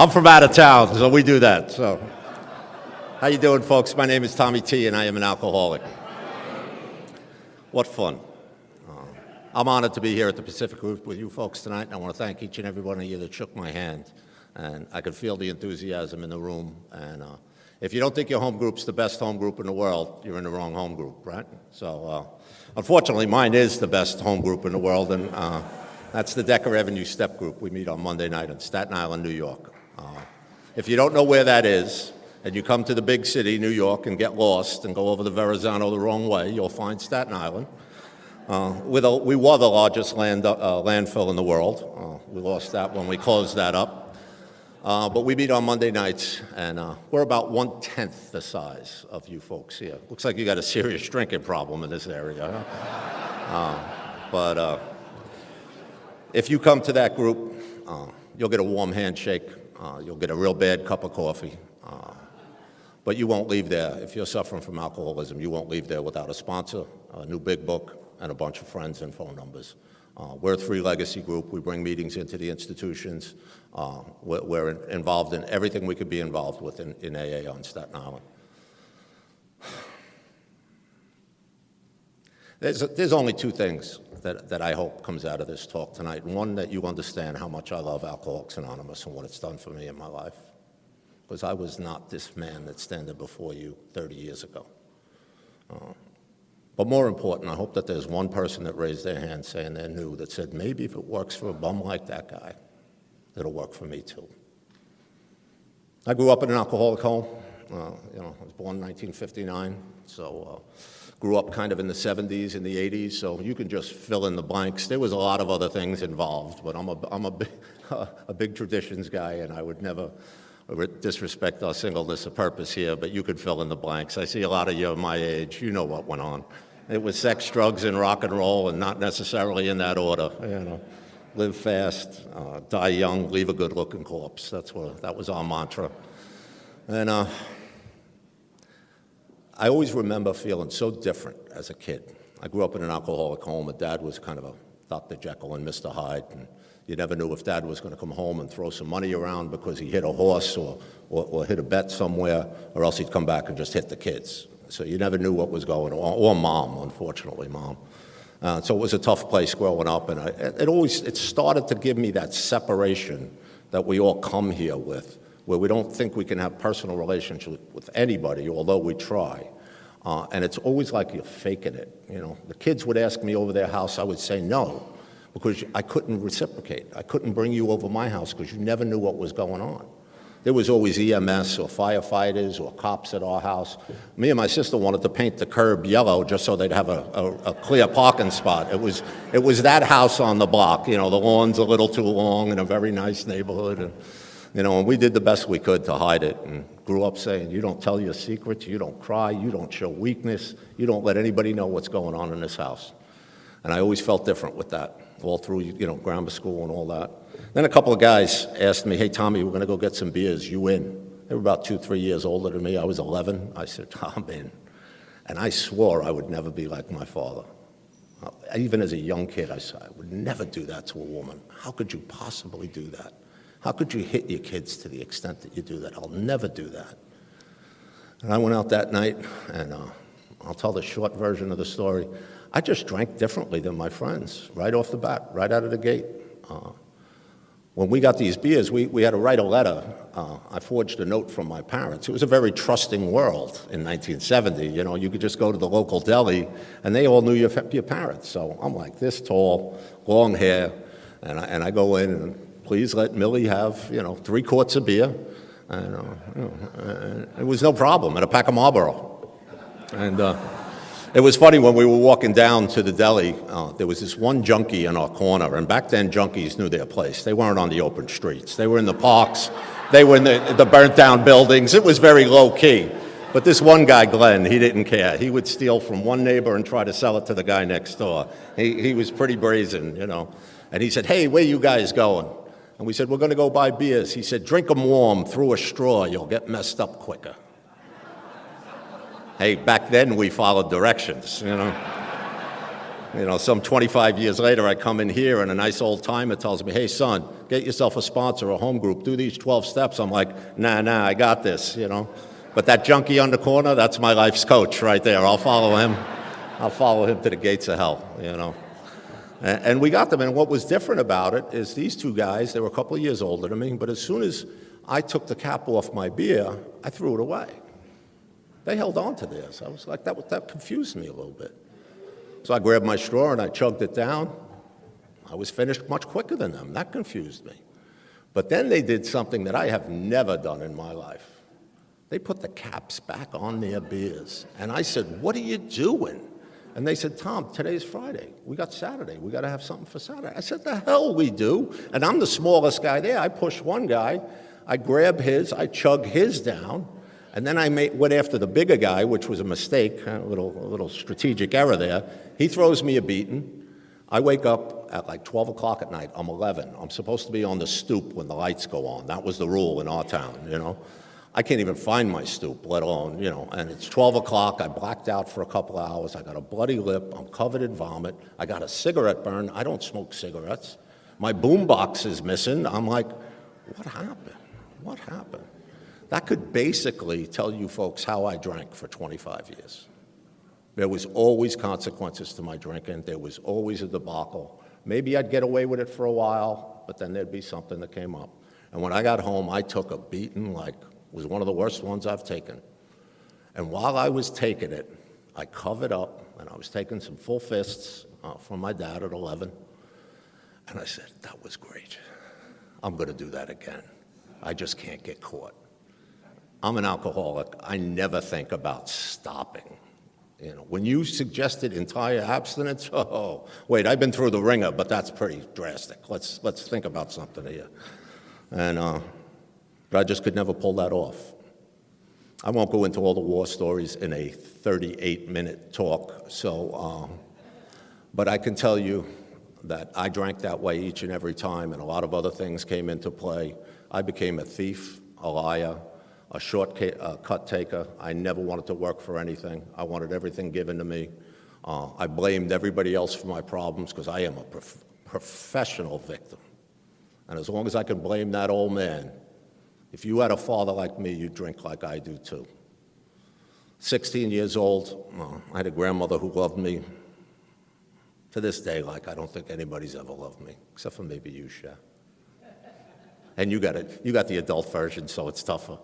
I'm from out of town, so we do that. So, how you doing, folks? My name is Tommy T, and I am an alcoholic. What fun. I'm honored to be here at the Pacific Group with you folks tonight, and I want to thank each and every one of you that shook my hand. And I could feel the enthusiasm in the room. And if you don't think your home group's the best home group in the world, you're in the wrong home group, right? So, unfortunately, mine is the best home group in the world, and that's the Decker Avenue Step Group. We meet on Monday night in Staten Island, New York. If you don't know where that is, and you come to the big city, New York, and get lost and go over the Verrazano the wrong way, you'll find Staten Island. We were the largest landfill in the world. We lost that when we closed that up. But we meet on Monday nights, and we're about 1/10 the size of you folks here. Looks like you got a serious drinking problem in this area. Huh? But if you come to that group, you'll get a warm handshake. You'll get a real bad cup of coffee. But you won't leave there. If you're suffering from alcoholism, you won't leave there without a sponsor, a new big book, and a bunch of friends and phone numbers. We're a three-legacy group. We bring meetings into the institutions. We're involved in everything we could be involved with in AA on Staten Island. There's only two things that I hope comes out of this talk tonight. One, that you understand how much I love Alcoholics Anonymous and what it's done for me in my life. Because I was not this man that's standing before you 30 years ago. But more important, I hope that there's one person that raised their hand saying they're new, that said, maybe if it works for a bum like that guy, it'll work for me too. I grew up in an alcoholic home. I was born in 1959, so grew up kind of in the 70s and the 80s, so you can just fill in the blanks. There was a lot of other things involved, but I'm a big traditions guy, and I would never disrespect our singleness of purpose here, but you could fill in the blanks. I see a lot of you my age. You know what went on. It was sex, drugs, and rock and roll, and not necessarily in that order. Live fast, die young, leave a good-looking corpse. That was our mantra. And I always remember feeling so different as a kid. I grew up in an alcoholic home, and Dad was kind of a Dr. Jekyll and Mr. Hyde, and you never knew if Dad was going to come home and throw some money around because he hit a horse or hit a bet somewhere, or else he'd come back and just hit the kids. So you never knew what was going on, or Mom, unfortunately, Mom. So it was a tough place growing up, and it started to give me that separation that we all come here with, where we don't think we can have personal relationships with anybody, although we try. And it's always like you're faking it. The kids would ask me over their house, I would say no, because I couldn't reciprocate. I couldn't bring you over my house because you never knew what was going on. There was always EMS or firefighters or cops at our house. Me and my sister wanted to paint the curb yellow just so they'd have a clear parking spot. It was that house on the block. The lawn's a little too long in a very nice neighborhood. And we did the best we could to hide it, and grew up saying, you don't tell your secrets, you don't cry, you don't show weakness, you don't let anybody know what's going on in this house. And I always felt different with that, all through, grammar school and all that. Then a couple of guys asked me, hey, Tommy, we're going to go get some beers. You in? They were about 2-3 years older than me. I was 11. I said, I'm in. And I swore I would never be like my father. Even as a young kid, I said, I would never do that to a woman. How could you possibly do that? How could you hit your kids to the extent that you do that? I'll never do that. And I went out that night, and I'll tell the short version of the story. I just drank differently than my friends, right off the bat, right out of the gate. When we got these beers, we had to write a letter. I forged a note from my parents. It was a very trusting world in 1970. You could just go to the local deli, and they all knew your parents. So I'm like this tall, long hair, and I go in and, please let Millie have, 3 quarts of beer. And it was no problem, and a pack of Marlboro. And it was funny when we were walking down to the deli, there was this one junkie in our corner, and back then junkies knew their place. They weren't on the open streets. They were in the parks. They were in the burnt-down buildings. It was very low-key. But this one guy, Glenn, he didn't care. He would steal from one neighbor and try to sell it to the guy next door. He was pretty brazen, And he said, hey, where you guys going? And we said, we're going to go buy beers. He said, drink them warm through a straw. You'll get messed up quicker. Hey, back then we followed directions, You know, some 25 years later, I come in here and a nice old timer tells me, hey, son, get yourself a sponsor, a home group, do these 12 steps. I'm like, nah, I got this, you know. But that junkie on the corner, that's my life's coach right there. I'll follow him. I'll follow him to the gates of hell, you know. And we got them. And what was different about it is these two guys, they were a couple of years older than me, but as soon as I took the cap off my beer, I threw it away. They held on to theirs. I was like, that confused me a little bit. So I grabbed my straw and I chugged it down. I was finished much quicker than them. That confused me. But then they did something that I have never done in my life. They put the caps back on their beers. And I said, what are you doing? And they said, Tom, today's Friday. We got Saturday. We got to have something for Saturday. I said, the hell we do. And I'm the smallest guy there. I push one guy. I grab his. I chug his down. And then I went after the bigger guy, which was a mistake, a little strategic error there. He throws me a beating. I wake up at like 12 o'clock at night. I'm 11. I'm supposed to be on the stoop when the lights go on. That was the rule in our town, you know. I can't even find my stoop, let alone, you know. And it's 12 o'clock. I blacked out for a couple of hours. I got a bloody lip. I'm covered in vomit. I got a cigarette burn. I don't smoke cigarettes. My boombox is missing. I'm like, what happened? What happened? That could basically tell you folks how I drank for 25 years. There was always consequences to my drinking. There was always a debacle. Maybe I'd get away with it for a while, but then there'd be something that came up. And when I got home, I took a beating like it was one of the worst ones I've taken. And while I was taking it, I covered up, and I was taking some full fists from my dad at 11. And I said, that was great. I'm going to do that again. I just can't get caught. I'm an alcoholic. I never think about stopping. You know, when you suggested entire abstinence, oh, wait, I've been through the ringer, but that's pretty drastic. Let's think about something here. And but I just could never pull that off. I won't go into all the war stories in a 38-minute talk. So, but I can tell you that I drank that way each and every time, and a lot of other things came into play. I became a thief, a liar, a shortcut taker. I never wanted to work for anything. I wanted everything given to me. I blamed everybody else for my problems because I am a professional victim. And as long as I can blame that old man, if you had a father like me, you'd drink like I do too. 16 years old, I had a grandmother who loved me to this day like I don't think anybody's ever loved me, except for maybe you, Shaq. And you got the adult version, so it's tougher.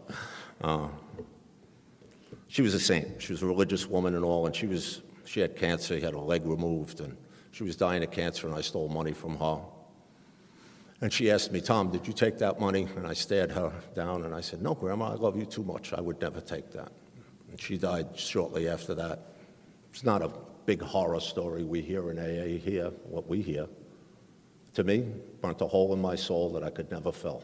She was a saint. She was a religious woman and all, and she had cancer. She had her leg removed, and she was dying of cancer, and I stole money from her. And she asked me, Tom, did you take that money? And I stared her down, and I said, no, Grandma, I love you too much. I would never take that. And she died shortly after that. It's not a big horror story we hear in AA here, what we hear. To me, burnt a hole in my soul that I could never fill.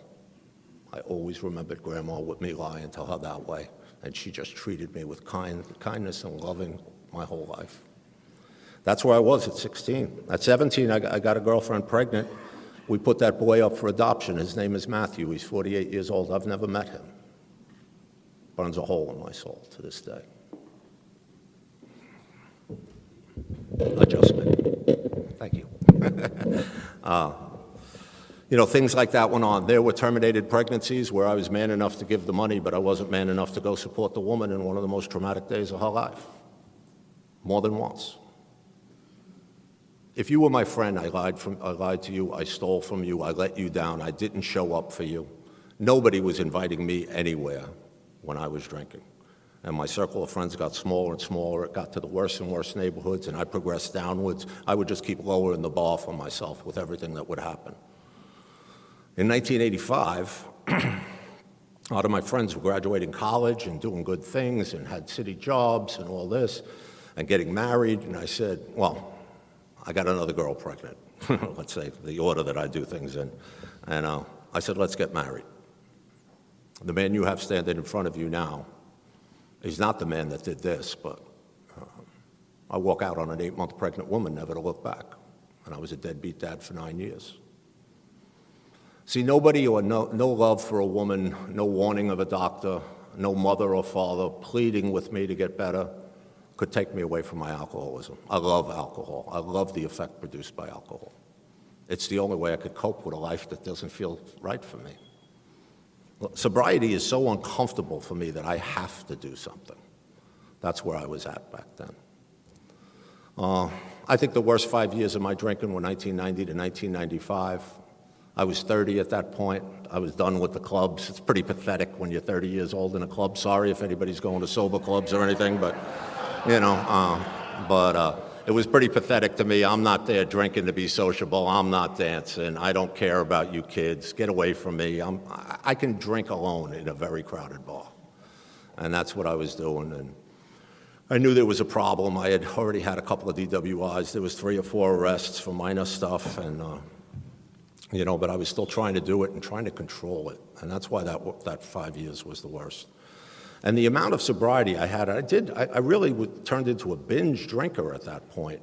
I always remembered Grandma with me lying to her that way, and she just treated me with kindness and loving my whole life. That's where I was at 16. At 17, I got a girlfriend pregnant. We put that boy up for adoption. His name is Matthew. He's 48 years old. I've never met him. Burns a hole in my soul to this day. Adjustment. Thank you. You know, things like that went on. There were terminated pregnancies where I was man enough to give the money, but I wasn't man enough to go support the woman in one of the most traumatic days of her life. More than once. If you were my friend, I lied to you, I stole from you, I let you down, I didn't show up for you. Nobody was inviting me anywhere when I was drinking. And my circle of friends got smaller and smaller. It got to the worse and worse neighborhoods, and I progressed downwards. I would just keep lowering the bar for myself with everything that would happen. In 1985, a lot of my friends were graduating college and doing good things and had city jobs and all this and getting married, and I said, well, I got another girl pregnant, let's say, the order that I do things in. And I said, let's get married. The man you have standing in front of you now, he's not the man that did this, but I walk out on an 8-month pregnant woman, never to look back. And I was a deadbeat dad for 9 years. See, nobody or no love for a woman, no warning of a doctor, no mother or father pleading with me to get better. could take me away from my alcoholism. I love alcohol. I love the effect produced by alcohol. It's the only way I could cope with a life that doesn't feel right for me. Sobriety is so uncomfortable for me that I have to do something. That's where I was at back then. I think the worst 5 years of my drinking were 1990 to 1995. I was 30 at that point. I was done with the clubs. It's pretty pathetic when you're 30 years old in a club. Sorry if anybody's going to sober clubs or anything, but, it was pretty pathetic to me. I'm not there drinking to be sociable. I'm not dancing. I don't care about you kids. Get away from me. I can drink alone in a very crowded bar. And that's what I was doing. And I knew there was a problem. I had already had a couple of DWIs. There was 3 or 4 arrests for minor stuff. And, but I was still trying to do it and trying to control it. And that's why that 5 years was the worst. And the amount of sobriety I had, I really turned into a binge drinker at that point.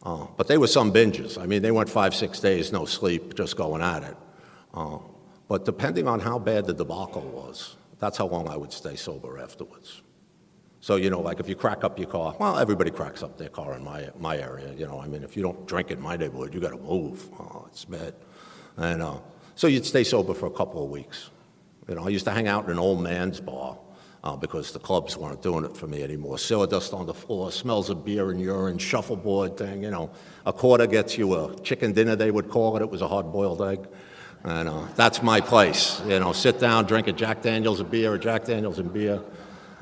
But they were some binges. I mean, they went 5, 6 days, no sleep, just going at it. But depending on how bad the debacle was, that's how long I would stay sober afterwards. So, like if you crack up your car, well, everybody cracks up their car in my area. If you don't drink in my neighborhood, you got to move. It's bad. And so you'd stay sober for a couple of weeks. I used to hang out in an old man's bar. Because the clubs weren't doing it for me anymore. Sawdust on the floor, smells of beer and urine, shuffleboard thing, A quarter gets you a chicken dinner, they would call it. It was a hard-boiled egg. And that's my place. Sit down, drink a Jack Daniels of beer, a Jack Daniels and beer.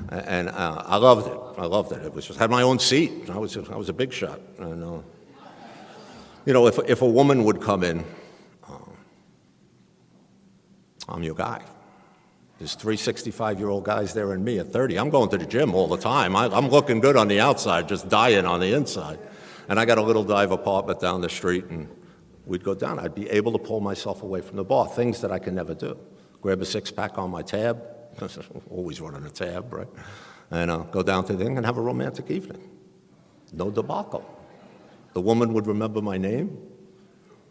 And I loved it. I loved it. It was just, had my own seat. I was a big shot. And, if a woman would come in, I'm your guy. There's 3 65-year-old guys there and me at 30. I'm going to the gym all the time. I'm looking good on the outside, just dying on the inside. And I got a little dive apartment down the street, and we'd go down. I'd be able to pull myself away from the bar, things that I can never do. Grab a six-pack on my tab, always running a tab, right? And go down to the thing and have a romantic evening. No debacle. The woman would remember my name.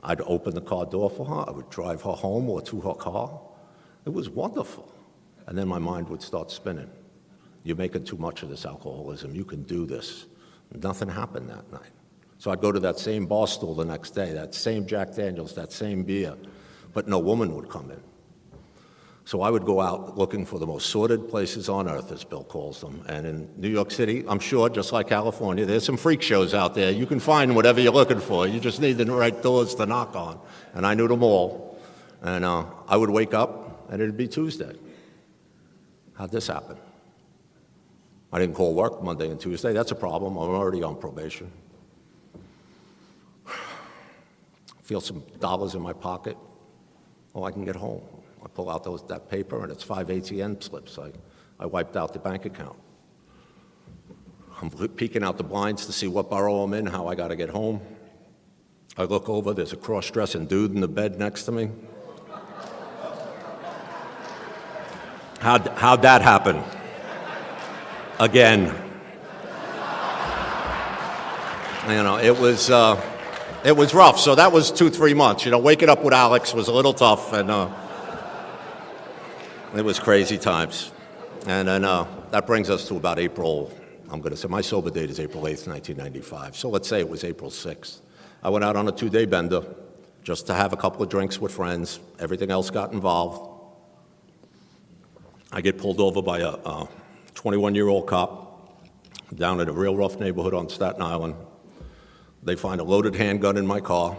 I'd open the car door for her. I would drive her home or to her car. It was wonderful. And then my mind would start spinning. You're making too much of this alcoholism. You can do this. Nothing happened that night. So I'd go to that same bar stool the next day, that same Jack Daniels, that same beer, but no woman would come in. So I would go out looking for the most sordid places on earth, as Bill calls them. And in New York City, I'm sure, just like California, there's some freak shows out there. You can find whatever you're looking for. You just need the right doors to knock on. And I knew them all. And I would wake up, and it'd be Tuesday. How'd this happen? I didn't call work Monday and Tuesday. That's a problem. I'm already on probation. Feel some dollars in my pocket. Oh, I can get home. I pull out that paper, and it's 5 ATM slips. I wiped out the bank account. I'm peeking out the blinds to see what borough I'm in, how I got to get home. I look over. There's a cross-dressing dude in the bed next to me. How'd that happen? Again. It was rough. So that was 2-3 months. Waking up with Alex was a little tough, and it was crazy times. And then that brings us to about April. I'm going to say my sober date is April 8th, 1995. So let's say it was April 6th. I went out on a 2-day bender just to have a couple of drinks with friends. Everything else got involved. I get pulled over by a 21-year-old cop down in a real rough neighborhood on Staten Island. They find a loaded handgun in my car.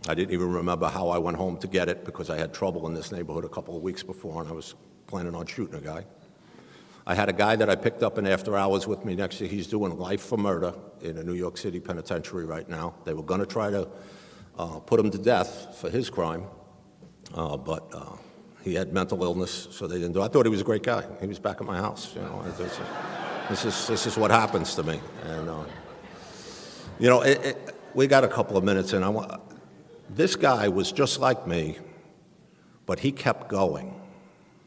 I didn't even remember how I went home to get it because I had trouble in this neighborhood a couple of weeks before, and I was planning on shooting a guy. I had a guy that I picked up in after hours with me next to. He's doing life for murder in a New York City penitentiary right now. They were going to try to put him to death for his crime, but he had mental illness, so they didn't do it. I thought he was a great guy. He was back at my house. This is what happens to me. And we got a couple of minutes, and this guy was just like me, but he kept going.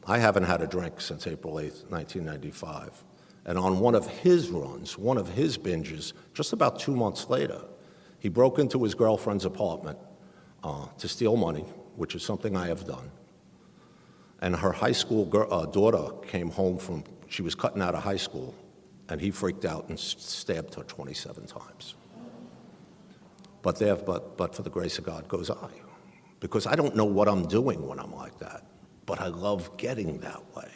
I haven't had a drink since April 8th, 1995. And on one of his runs, one of his binges, just about 2 months later, he broke into his girlfriend's apartment to steal money, which is something I have done. And her high school daughter came home she was cutting out of high school, and he freaked out and stabbed her 27 times. But for the grace of God goes I, because I don't know what I'm doing when I'm like that, but I love getting that way.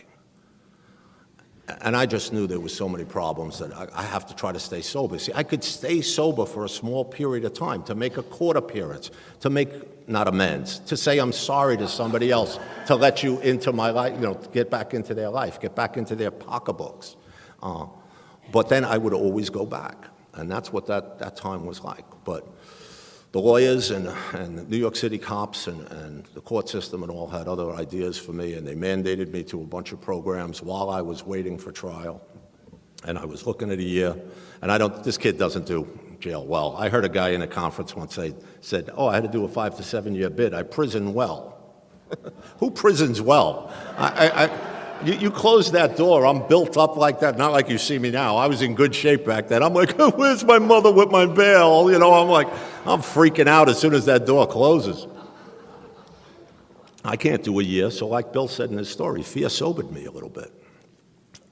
And I just knew there was so many problems that I have to try to stay sober. See, I could stay sober for a small period of time, to make a court appearance, to make, not amends, to say I'm sorry to somebody else, to let you into my life, get back into their life, get back into their pocketbooks. But then I would always go back, and that's what that time was like. But the lawyers and the New York City cops and the court system and all had other ideas for me, and they mandated me to a bunch of programs while I was waiting for trial. And I was looking at a year, and this kid doesn't do jail well. I heard a guy in a conference once said, I had to do a 5 to 7 year bid. I prison well. Who prisons well? You close that door, I'm built up like that, not like you see me now. I was in good shape back then. I'm like, where's my mother with my bail? I'm freaking out as soon as that door closes. I can't do a year, so like Bill said in his story, fear sobered me a little bit.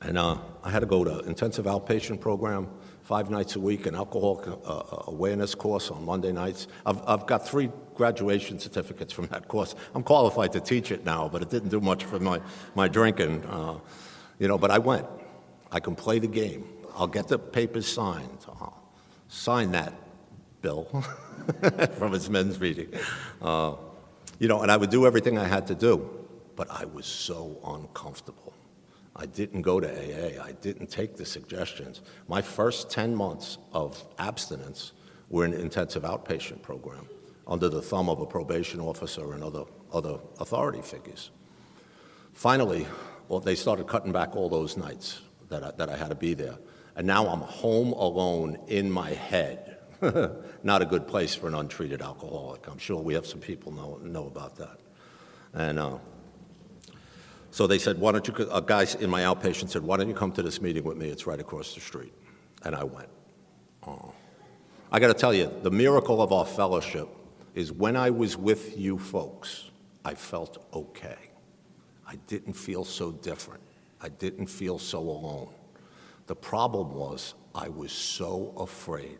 And I had to go to intensive outpatient program 5 nights a week, an alcohol awareness course on Monday nights. I've got 3 graduation certificates from that course. I'm qualified to teach it now, but it didn't do much for my drinking. But I went. I can play the game. I'll get the papers signed. Sign that, Bill, from his men's meeting. And I would do everything I had to do, but I was so uncomfortable. I didn't go to AA. I didn't take the suggestions. My first 10 months of abstinence were in an intensive outpatient program under the thumb of a probation officer and other authority figures. Finally, they started cutting back all those nights that I had to be there. And now I'm home alone in my head. Not a good place for an untreated alcoholic. I'm sure we have some people know about that. And so they said, a guy in my outpatient said, why don't you come to this meeting with me? It's right across the street. And I went. I got to tell you, the miracle of our fellowship is when I was with you folks, I felt okay. I didn't feel so different. I didn't feel so alone. The problem was I was so afraid.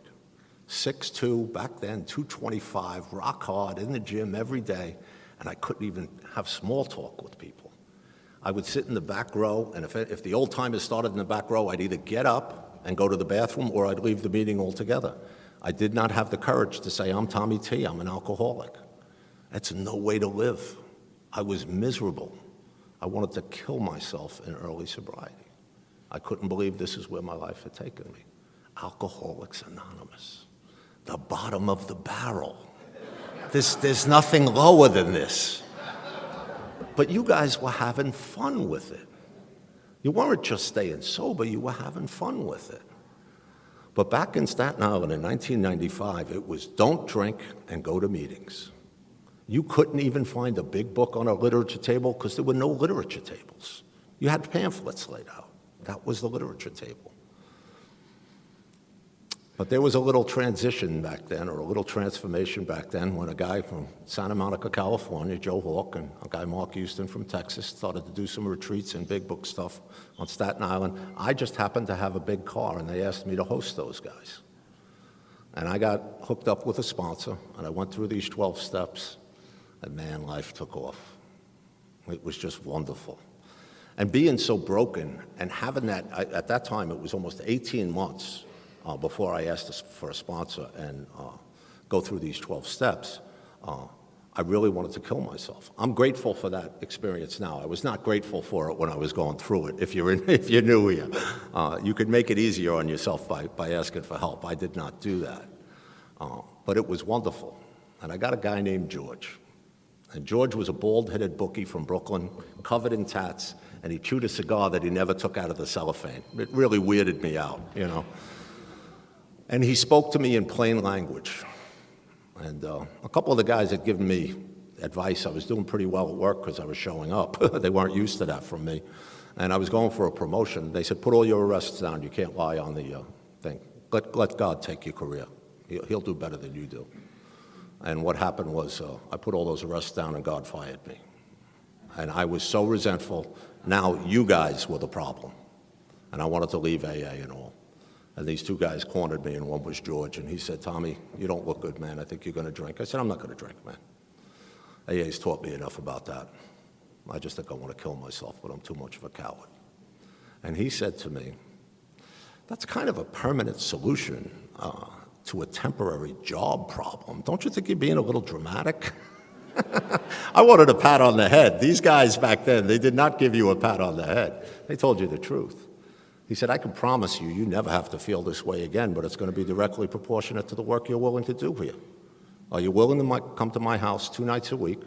6'2", back then, 225, rock hard, in the gym every day, and I couldn't even have small talk with people. I would sit in the back row, and if the old timers started in the back row, I'd either get up and go to the bathroom or I'd leave the meeting altogether. I did not have the courage to say, I'm Tommy T, I'm an alcoholic. That's no way to live. I was miserable. I wanted to kill myself in early sobriety. I couldn't believe this is where my life had taken me. Alcoholics Anonymous. The bottom of the barrel. There's nothing lower than this. But you guys were having fun with it. You weren't just staying sober, you were having fun with it. But back in Staten Island in 1995, it was don't drink and go to meetings. You couldn't even find a big book on a literature table because there were no literature tables. You had pamphlets laid out. That was the literature table. But there was a little transition back then, or a little transformation back then, when a guy from Santa Monica, California, Joe Hawk, and a guy, Mark Houston from Texas, started to do some retreats and big book stuff on Staten Island. I just happened to have a big car, and they asked me to host those guys. And I got hooked up with a sponsor, and I went through these 12 steps, and man, life took off. It was just wonderful. And being so broken, and having that, at that time, it was almost 18 months before I asked for a sponsor and go through these 12 steps, I really wanted to kill myself. I'm grateful for that experience now. I was not grateful for it when I was going through it. If you're new here, you could make it easier on yourself by asking for help. I did not do that. But it was wonderful. And I got a guy named George. And George was a bald-headed bookie from Brooklyn, covered in tats, and he chewed a cigar that he never took out of the cellophane. It really weirded me out, you know. And he spoke to me in plain language. And a couple of the guys had given me advice. I was doing pretty well at work because I was showing up. They weren't used to that from me. And I was going for a promotion. They said, put all your arrests down. You can't lie on the thing. Let God take your career. He'll do better than you do. And what happened was I put all those arrests down and God fired me. And I was so resentful. Now you guys were the problem. and I wanted to leave AA and all. And these two guys cornered me, and one was George, and he said, "Tommy, you don't look good, man. I think you're going to drink." I said, "I'm not going to drink, man. AA's taught me enough about that. I just think I want to kill myself, but I'm too much of a coward." And he said to me, "That's kind of a permanent solution to a temporary job problem. Don't you think you're being a little dramatic?" I wanted a pat on the head. These guys back then, they did not give you a pat on the head. They told you the truth. He said, "I can promise you, you never have to feel this way again, but it's going to be directly proportionate to the work you're willing to do here. Are you willing to come to my house 2 nights a week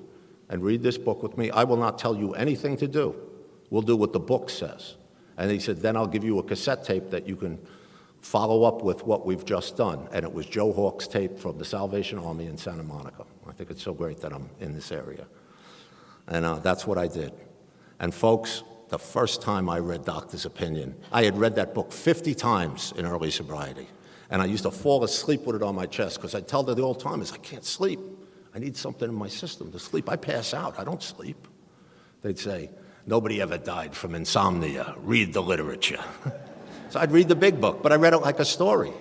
and read this book with me? I will not tell you anything to do. We'll do what the book says." And he said, "Then I'll give you a cassette tape that you can follow up with what we've just done." And it was Joe Hawk's tape from the Salvation Army in Santa Monica. I think it's so great that I'm in this area. And that's what I did. And folks, the first time I read Doctor's Opinion, I had read that book 50 times in early sobriety. And I used to fall asleep with it on my chest because I'd tell the old timers, "I can't sleep. I need something in my system to sleep. I pass out. I don't sleep." They'd say, "Nobody ever died from insomnia. Read the literature." So I'd read the big book, but I read it like a story.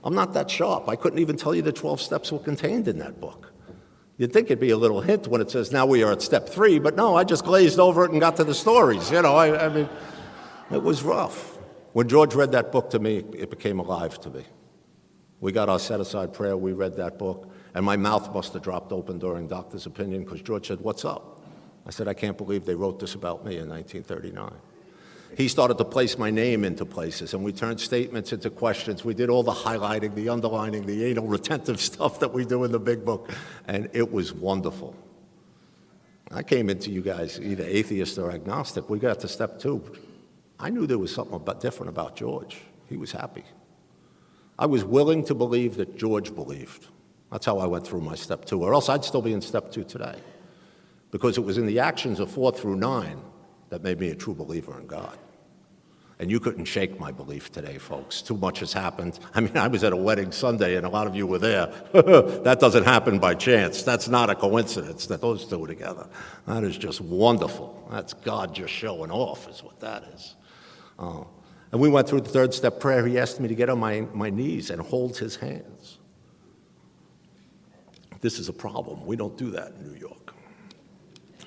I'm not that sharp. I couldn't even tell you the 12 steps were contained in that book. You'd think it'd be a little hint when it says, "Now we are at step 3," but no, I just glazed over it and got to the stories. You know, I mean, it was rough. When George read that book to me, it became alive to me. We got our set-aside prayer, we read that book, and my mouth must have dropped open during Doctor's Opinion because George said, "What's up?" I said, "I can't believe they wrote this about me in 1939. He started to place my name into places, and we turned statements into questions. We did all the highlighting, the underlining, the anal retentive stuff that we do in the big book, and it was wonderful. I came into you guys either atheist or agnostic. We got to step 2. I knew there was something different about George. He was happy. I was willing to believe that George believed. That's how I went through my step 2, or else I'd still be in step 2 today, because it was in the actions of 4 through 9 that made me a true believer in God. And you couldn't shake my belief today, folks. Too much has happened. I mean, I was at a wedding Sunday, and a lot of you were there. That doesn't happen by chance. That's not a coincidence that those two are together. That is just wonderful. That's God just showing off is what that is. And we went through the 3rd step prayer. He asked me to get on my knees and hold his hands. This is a problem. We don't do that in New York.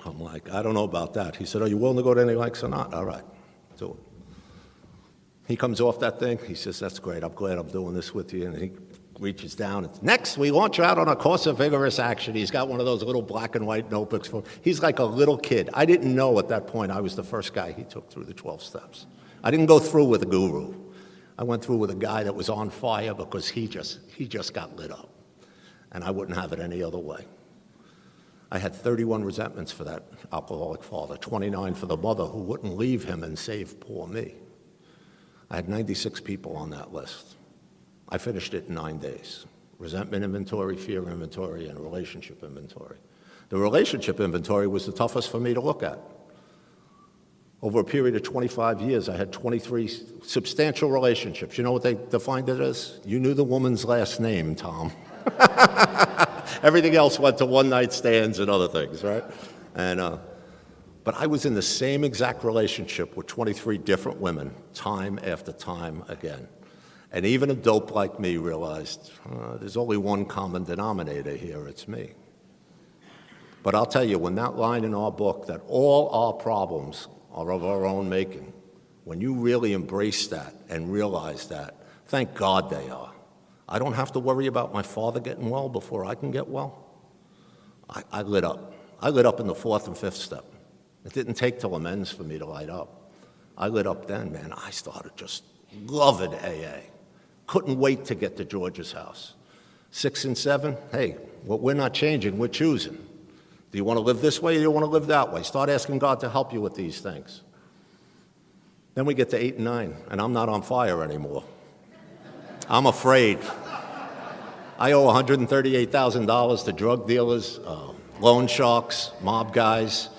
I'm like, "I don't know about that." He said, "Are you willing to go to any likes or not?" "All right, do it." He comes off that thing. He says, "That's great. I'm glad I'm doing this with you." And he reaches down. And, "Next, we launch out on a course of vigorous action." He's got one of those little black and white notebooks. He's like a little kid. I didn't know at that point I was the first guy he took through the 12 steps. I didn't go through with a guru. I went through with a guy that was on fire because he just got lit up. And I wouldn't have it any other way. I had 31 resentments for that alcoholic father, 29 for the mother who wouldn't leave him and save poor me. I had 96 people on that list. I finished it in 9 days. Resentment inventory, fear inventory, and relationship inventory. The relationship inventory was the toughest for me to look at. Over a period of 25 years, I had 23 substantial relationships. You know what they defined it as? You knew the woman's last name, Tom. Everything else went to one-night stands and other things, right? But I was in the same exact relationship with 23 different women, time after time again. And even a dope like me realized, there's only one common denominator here, it's me. But I'll tell you, when that line in our book, that all our problems are of our own making, when you really embrace that and realize that, thank God they are. I don't have to worry about my father getting well before I can get well. I lit up. I lit up in the 4th and 5th step. It didn't take till amends for me to light up. I lit up then, man. I started just loving AA. Couldn't wait to get to George's house. 6 and 7, hey, what we're not changing, we're choosing. Do you want to live this way or do you want to live that way? Start asking God to help you with these things. Then we get to 8 and 9, and I'm not on fire anymore. I'm afraid. I owe $138,000 to drug dealers, loan sharks, mob guys.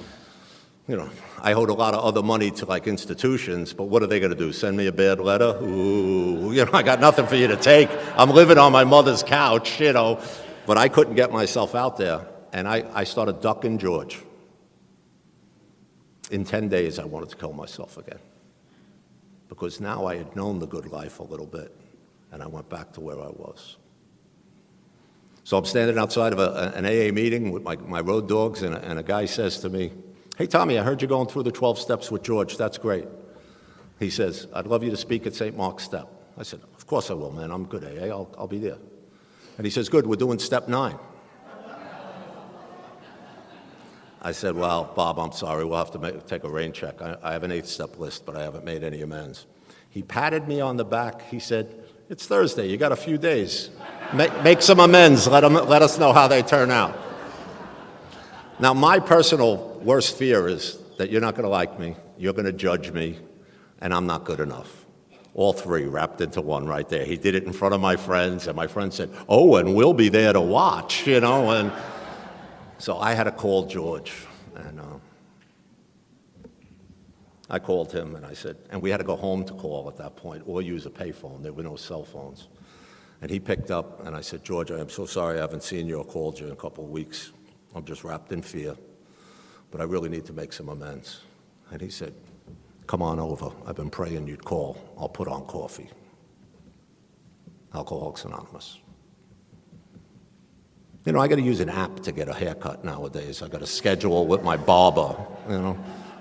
You know, I owed a lot of other money to like institutions, but what are they going to do? Send me a bad letter? Ooh, you know, I got nothing for you to take. I'm living on my mother's couch, you know, but I couldn't get myself out there, and I started ducking George. In 10 days, I wanted to kill myself again. because now I had known the good life a little bit, and I went back to where I was. So I'm standing outside of an AA meeting with my road dogs, and a guy says to me, "Hey, Tommy, I heard you're going through the 12 steps with George. That's great." He says, "I'd love you to speak at St. Mark's Step." I said, "Of course I will, man. I'm good AA. I'll be there." And he says, "Good, we're doing step 9. I said, "Well, Bob, I'm sorry. We'll have to take a rain check. I have an 8-step list, but I haven't made any amends." He patted me on the back. He said, "It's Thursday. You got a few days. Make some amends. Let us know how they turn out." Now, my personal worst fear is that you're not going to like me, you're going to judge me, and I'm not good enough. All three wrapped into one right there. He did it in front of my friends, and my friends said, "Oh, and we'll be there to watch," and so I had to call George, and I called him, and I said, and we had to go home to call at that point, or use a payphone. There were no cell phones. And he picked up, and I said, "George, I am so sorry I haven't seen you or called you in a couple of weeks. I'm just wrapped in fear, but I really need to make some amends." And he said, "Come on over. I've been praying you'd call. I'll put on coffee." Alcoholics Anonymous. I got to use an app to get a haircut nowadays. I got to schedule with my barber,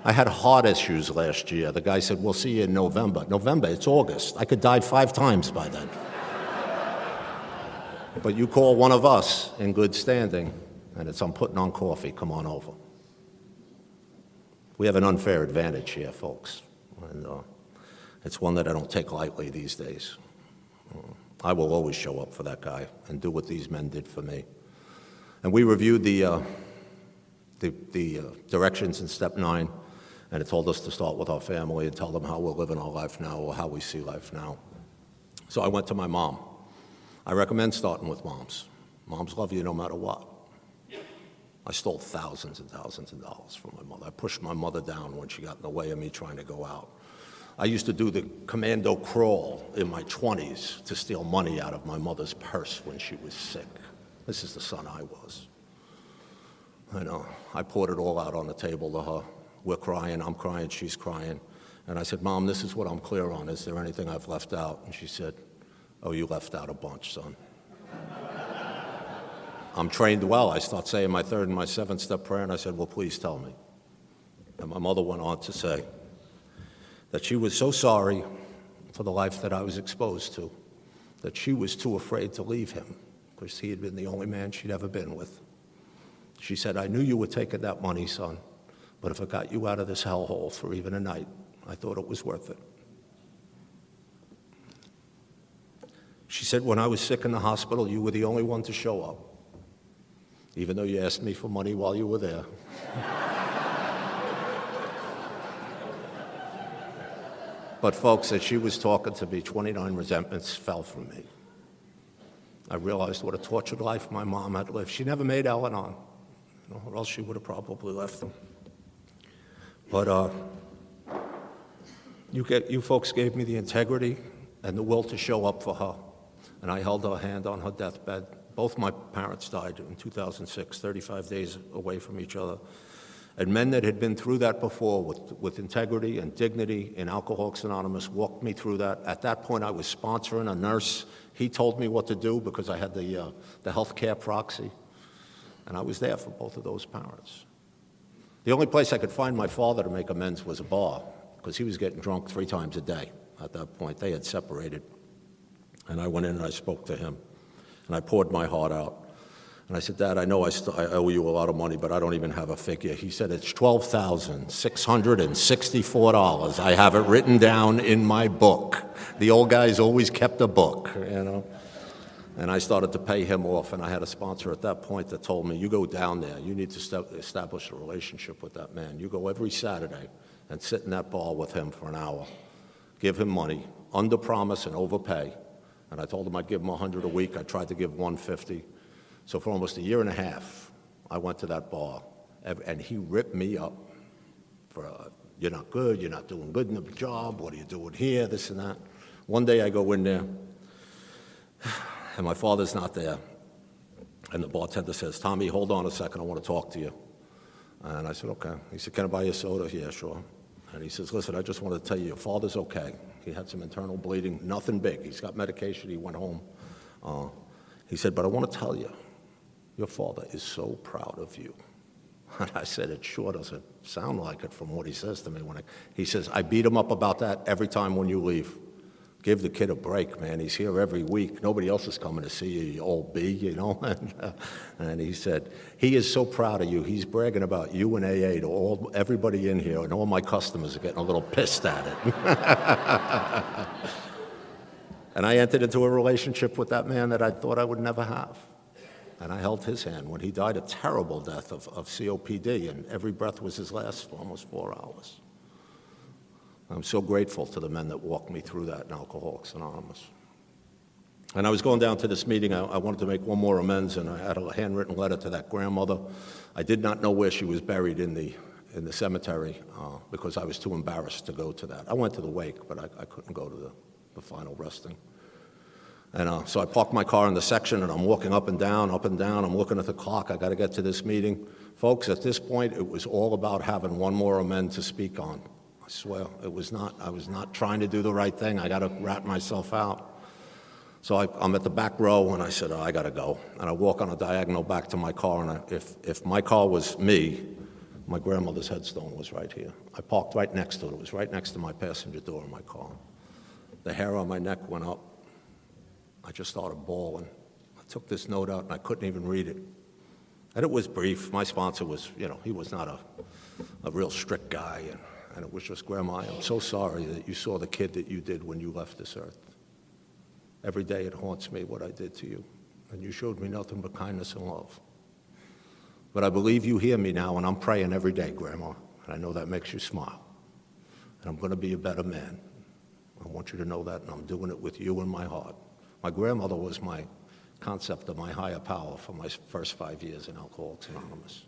I had heart issues last year. The guy said, "We'll see you in November." November, it's August. I could die 5 times by then. But you call one of us in good standing, and I'm putting on coffee, come on over. We have an unfair advantage here, folks, and it's one that I don't take lightly these days. I will always show up for that guy and do what these men did for me. And we reviewed the directions in Step 9, and it told us to start with our family and tell them how we're living our life now or how we see life now. So I went to my mom. I recommend starting with moms. Moms love you no matter what. I stole thousands and thousands of dollars from my mother. I pushed my mother down when she got in the way of me trying to go out. I used to do the commando crawl in my 20s to steal money out of my mother's purse when she was sick. This is the son I was. I poured it all out on the table to her. We're crying, I'm crying, she's crying. And I said, "Mom, this is what I'm clear on. Is there anything I've left out?" And she said, "Oh, you left out a bunch, son." I'm trained well. I start saying my 3rd and my 7th step prayer, and I said, "Well, please tell me." And my mother went on to say that she was so sorry for the life that I was exposed to, that she was too afraid to leave him, because he had been the only man she'd ever been with. She said, "I knew you were taking that money, son, but if it got you out of this hellhole for even a night, I thought it was worth it." She said, "When I was sick in the hospital, you were the only one to show up, even though you asked me for money while you were there." But folks, as she was talking to me, 29 resentments fell from me. I realized what a tortured life my mom had lived. She never made Al-Anon, or else she would have probably left them. But you folks gave me the integrity and the will to show up for her, and I held her hand on her deathbed. Both my parents died in 2006, 35 days away from each other. And men that had been through that before with integrity and dignity in Alcoholics Anonymous walked me through that. At that point, I was sponsoring a nurse. He told me what to do because I had the health care proxy. And I was there for both of those parents. The only place I could find my father to make amends was a bar, because he was getting drunk 3 times a day at that point. They had separated. And I went in and I spoke to him. And I poured my heart out. And I said, "Dad, I know I owe you a lot of money, but I don't even have a figure." He said, "It's $12,664. I have it written down in my book." The old guy's always kept a book, And I started to pay him off, and I had a sponsor at that point that told me, "You go down there. You need to establish a relationship with that man. You go every Saturday and sit in that bar with him for an hour. Give him money, under promise and overpay." And I told him I'd give him $100 a week. I tried to give $150. So for almost a year and a half, I went to that bar, and he ripped me up for, "You're not good, you're not doing good in the job, what are you doing here, this and that." One day I go in there, and my father's not there. And the bartender says, "Tommy, hold on a second, I want to talk to you." And I said, "Okay." He said, "Can I buy you a soda?" "Yeah, sure." And he says, listen, I just want to tell you, your father's okay. He had some internal bleeding, nothing big. He's got medication. He went home. He said, but I want to tell you, your father is so proud of you. And I said, it sure doesn't sound like it from what he says to me. He says, I beat him up about that every time when you leave. Give the kid a break, man. He's here every week. Nobody else is coming to see you, you old B, you know. And he said, he is so proud of you. He's bragging about you and AA to everybody in here, and all my customers are getting a little pissed at it. And I entered into a relationship with that man that I thought I would never have. And I held his hand when he died a terrible death of COPD, and every breath was his last for almost 4 hours. I'm so grateful to the men that walked me through that in Alcoholics Anonymous. And I was going down to this meeting. I wanted to make one more amends, and I had a handwritten letter to that grandmother. I did not know where she was buried in the cemetery because I was too embarrassed to go to that. I went to the wake, but I couldn't go to the final resting. And so I parked my car in the section, and I'm walking up and down. I'm looking at the clock. I got to get to this meeting. Folks, at this point, it was all about having one more amend to speak on. I swear, I was not trying to do the right thing. I got to rat myself out. So I'm at the back row, and I said, I got to go. And I walk on a diagonal back to my car, and if my car was me, my grandmother's headstone was right here. I parked right next to it. It was right next to my passenger door in my car. The hair on my neck went up. I just started bawling. I took this note out, and I couldn't even read it. And it was brief. My sponsor was, he was not a real strict guy, and it was just, Grandma, I'm so sorry that you saw the kid that you did when you left this earth. Every day it haunts me what I did to you, and you showed me nothing but kindness and love. But I believe you hear me now, and I'm praying every day, Grandma, and I know that makes you smile. And I'm going to be a better man. I want you to know that, and I'm doing it with you in my heart. My grandmother was my concept of my higher power for my first 5 years in Alcoholics Anonymous.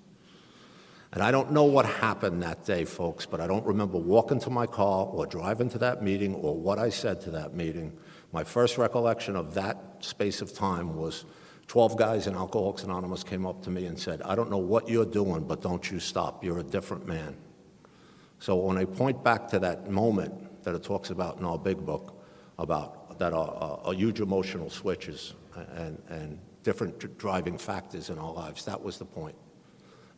And I don't know what happened that day, folks, but I don't remember walking to my car or driving to that meeting or what I said to that meeting. My first recollection of that space of time was 12 guys in Alcoholics Anonymous came up to me and said, I don't know what you're doing, but don't you stop. You're a different man. So when I point back to that moment that it talks about in our big book, about that are huge emotional switches and different driving factors in our lives, that was the point.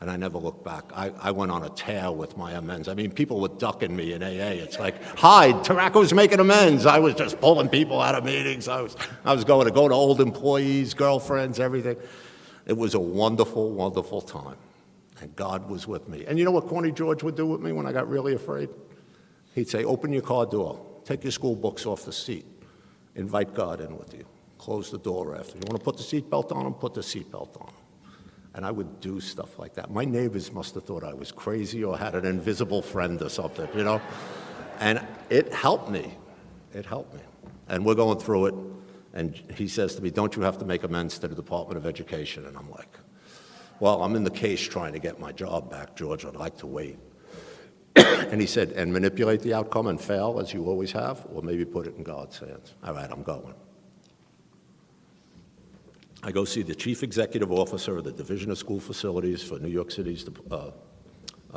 And I never looked back. I went on a tear with my amends. I mean, people were ducking me in AA. It's like, hi, Taraco's making amends. I was just pulling people out of meetings. I was going to old employees, girlfriends, everything. It was a wonderful, wonderful time. And God was with me. And you know what Corny George would do with me when I got really afraid? He'd say, open your car door. Take your school books off the seat. Invite God in with you. Close the door after. You want to put the seatbelt on him? Put the seatbelt on him. And I would do stuff like that. My neighbors must have thought I was crazy or had an invisible friend or something, And it helped me. It helped me. And we're going through it. And he says to me, don't you have to make amends to the Department of Education? And I'm like, well, I'm in the case trying to get my job back, George. I'd like to wait. And he said, and manipulate the outcome and fail, as you always have, or maybe put it in God's hands. All right, I'm going. I go see the Chief Executive Officer of the Division of School Facilities for New York City's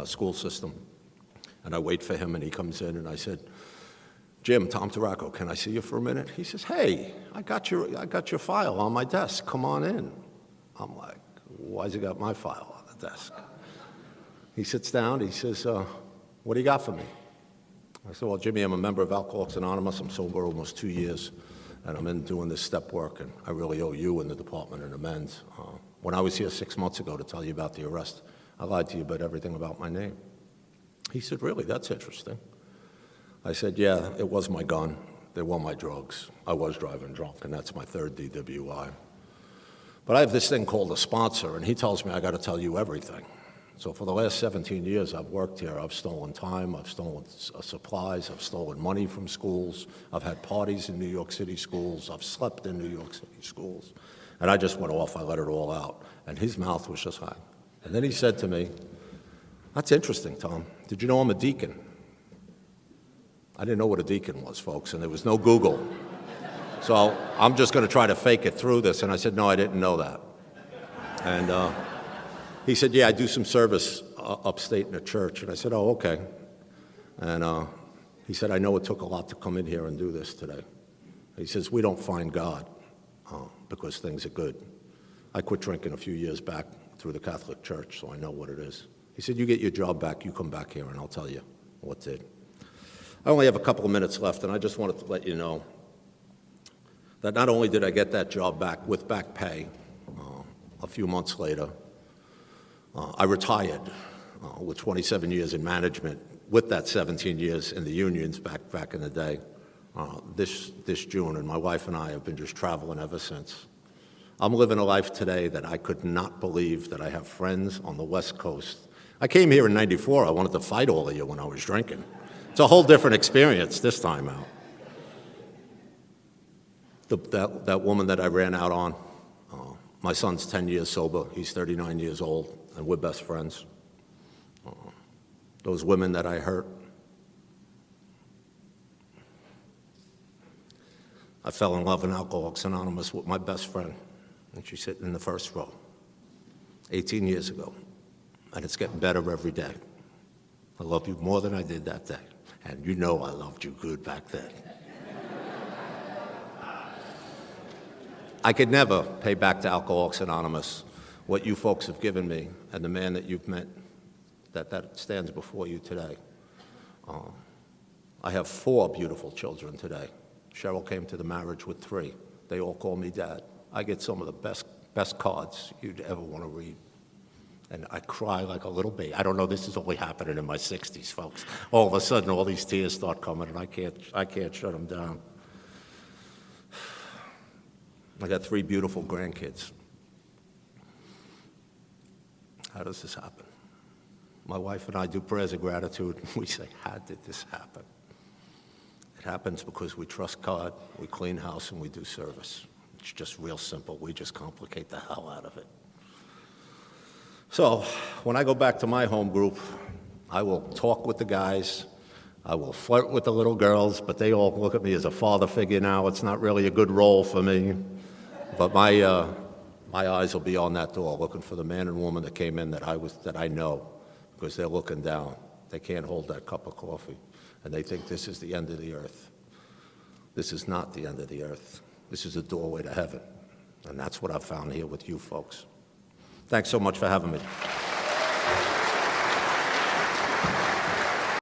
school system. And I wait for him, and he comes in, and I said, Jim, Tom Taraco, can I see you for a minute? He says, hey, I got your file on my desk. Come on in. I'm like, why's he got my file on the desk? He sits down. He says, what do you got for me? I said, well, Jimmy, I'm a member of Alcoholics Anonymous. I'm sober almost 2 years, and I'm in doing this step work, and I really owe you and the department an amends. When I was here 6 months ago to tell you about the arrest, I lied to you about everything about my name. He said, really? That's interesting. I said, yeah, it was my gun. They were my drugs. I was driving drunk, and that's my third DWI. But I have this thing called a sponsor, and he tells me I got to tell you everything. So for the last 17 years I've worked here, I've stolen time, I've stolen supplies, I've stolen money from schools, I've had parties in New York City schools, I've slept in New York City schools. And I just went off, I let it all out. And his mouth was just hanging. And then he said to me, that's interesting, Tom. Did you know I'm a deacon? I didn't know what a deacon was, folks, and there was no Google. So I'm just going to try to fake it through this. And I said, no, I didn't know that. And he said, yeah, I do some service upstate in a church. And I said, oh, okay. And he said, I know it took a lot to come in here and do this today. He says, we don't find God because things are good. I quit drinking a few years back through the Catholic Church, so I know what it is. He said, you get your job back, you come back here, and I'll tell you what did. I only have a couple of minutes left, and I just wanted to let you know that not only did I get that job back with back pay a few months later, I retired with 27 years in management, with that 17 years in the unions back in the day, this June, and my wife and I have been just traveling ever since. I'm living a life today that I could not believe that I have friends on the West Coast. I came here in '94. I wanted to fight all of you when I was drinking. It's a whole different experience this time out. That woman that I ran out on, my son's 10 years sober. He's 39 years old, and we're best friends. Those women that I hurt, I fell in love in Alcoholics Anonymous with my best friend, and she's sitting in the first row 18 years ago, and it's getting better every day. I love you more than I did that day, and you know I loved you good back then. I could never pay back to Alcoholics Anonymous what you folks have given me and the man that you've met that stands before you today. I have 4 beautiful children today. Cheryl came to the marriage with 3. They all call me Dad. I get some of the best cards you'd ever want to read. And I cry like a little baby. I don't know, this is only happening in my 60s, folks. All of a sudden, all these tears start coming, and I can't shut them down. I got 3 beautiful grandkids. How does this happen? My wife and I do prayers of gratitude, and we say, how did this happen? It happens because we trust God, we clean house, and we do service. It's just real simple. We just complicate the hell out of it. So when I go back to my home group, I will talk with the guys. I will flirt with the little girls, but they all look at me as a father figure now. It's not really a good role for me. But my eyes will be on that door, looking for the man and woman that came in that I know, because they're looking down. They can't hold that cup of coffee, and they think this is the end of the earth. This is not the end of the earth. This is a doorway to heaven, and that's what I've found here with you folks. Thanks so much for having me.